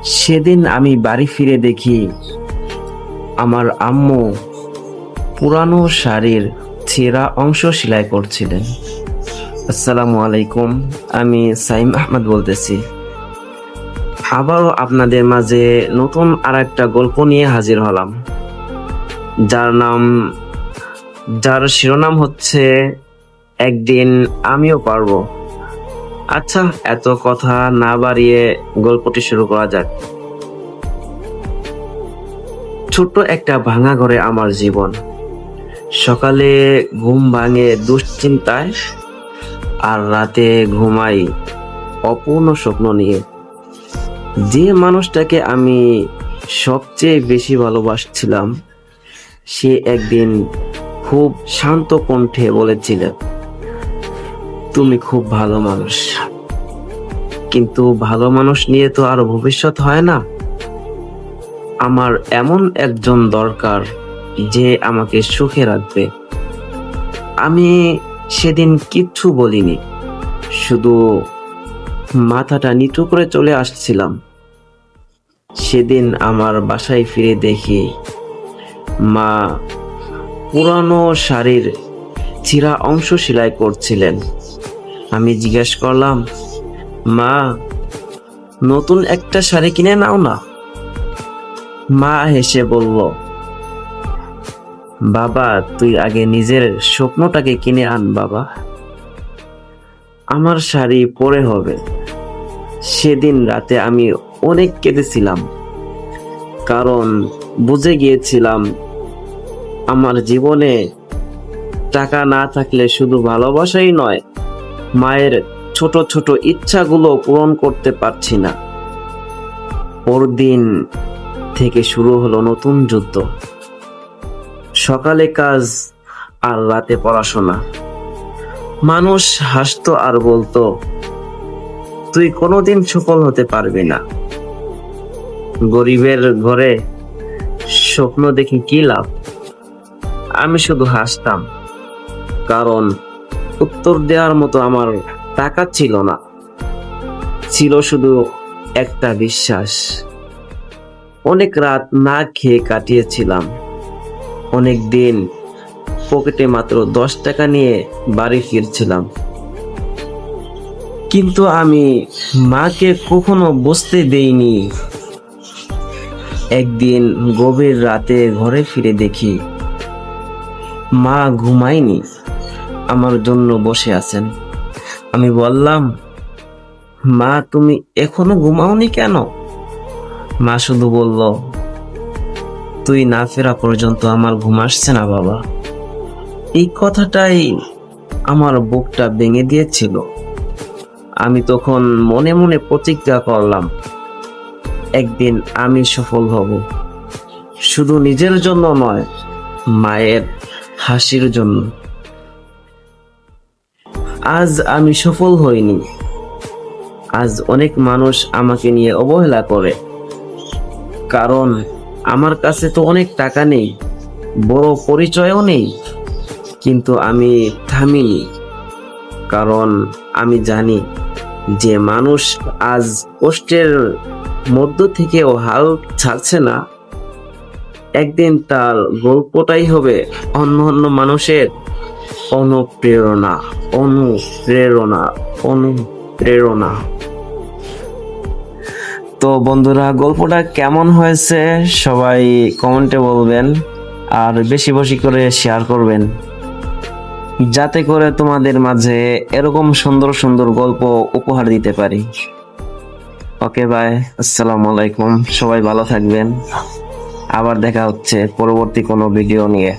সেদিন আমি বাড়ি ফিরে দেখি আমার আম্মু পুরানো শাড়ির ছেঁড়া অংশ সেলাই করছিলেন। আসসালামু আলাইকুম, আমি সাইম আহমদ বলতেছি। আবারও আপনাদের মাঝে নতুন আর একটা গল্প নিয়ে হাজির হলাম, যার শিরোনাম হচ্ছে একদিন আমিও পারবো। আচ্ছা, এত কথা না বাড়িয়ে গল্পটি শুরু করা যাক। ছোট্ট একটা ভাঙা ঘরে আমার জীবন। সকালে ঘুম ভাঙে দুশ্চিন্তায়, আর রাতে ঘুমাই অপূর্ণ স্বপ্ন নিয়ে। যে মানুষটাকে আমি সবচেয়ে বেশি ভালোবাসছিলাম, সে একদিন খুব শান্ত কণ্ঠে বলেছিল, তুমি খুব ভালো মানুষ, কিন্তু ভালো মানুষ নিয়ে তো আর ভবিষ্যৎ হয় না। আমার এমন একজন দরকার যে আমাকে সুখে রাখবে। আমি সেদিন কিচ্ছু বলিনি, শুধু মাথাটা নিচু করে চলে আসছিলাম। সেদিন আমার বাসায় ফিরে দেখি মা পুরানো শাড়ির ছিঁড়া অংশ সেলাই করছিলেন। আমি জিজ্ঞেস করলাম, মা, নতুন একটা শাড়ি কিনে নাও না। মা হেসে বলল, বাবা, তুই আগে নিজের স্বপ্নটাকে কিনে আন বাবা, আমার শাড়ি পরে হবে। সেদিন রাতে আমি অনেক কেঁদেছিলাম, কারণ বুঝে গিয়েছিলাম আমার জীবনে টাকা না থাকলে শুধু ভালোবাসাই নয়, মায়ের ছোট ছোট ইচ্ছাগুলো পূরণ করতে পারছি না। পরদিন থেকে শুরু হলো নতুন যুদ্ধ। সকালে কাজ আর রাতে পড়াশোনা। মানুষ হাসতো আর বলতো, তুই কোনোদিন সফল হতে পারবি না। গরিবের ঘরে স্বপ্ন দেখি কি লাভ? আমি শুধু হাসতাম, কারণ উত্তর দেওয়ার মতো আমার টাকা ছিল না। ছিল শুধু একটা বিশ্বাস। অনেক রাত না খেয়ে কাটিয়েছিলাম, অনেক দিন পকেটে মাত্র 10 টাকা নিয়ে বাড়ি ফিরছিলাম। কিন্তু আমি মাকে কখনো বুঝতে দেইনি। একদিন গভীর রাতে ঘরে ফিরে দেখি মা ঘুমায়নি, আমার জন্য বসে আছেন। আমি বললাম, মা, তুমি এখনো ঘুমাওনি কেন? মা শুধু বলল, তুই না ফেরা পর্যন্ত আমার ঘুম আসছে না বাবা। এই কথাটাই আমার বুকটা ভেঙে দিয়েছিল। আমি তখন মনে মনে প্রতিজ্ঞা করলাম, একদিন আমি সফল হব, শুধু নিজের জন্য নয়, মায়ের হাসির জন্য। আজ আমি সফল হইনি। আজ অনেক মানুষ আমাকে নিয়ে অবহেলা করে, কারণ আমার কাছে তো অনেক টাকা নেই, বড় পরিচয়ও নেই। কিন্তু আমি থামিনি, কারণ আমি জানি যে মানুষ আজ কষ্টের মধ্য থেকেও হাল ছাড়ছে না, একদিন তার গল্পটাই হবে অন্য অন্য মানুষের অনুপ্রেরণা, অনুপ্রেরণা, অনুপ্রেরণা। তো বন্ধুরা, গল্পটা কেমন হয়েছে সবাই কমেন্টে বলবেন, আর বেশি বেশি করে শেয়ার করবেন, যাতে করে তোমাদের মাঝে এরকম সুন্দর সুন্দর গল্প উপহার দিতে পারি। ওকে, বাই, আসসালামু আলাইকুম, সবাই ভালো থাকবেন। আবার দেখা হচ্ছে পরবর্তী কোনো ভিডিও নিয়ে।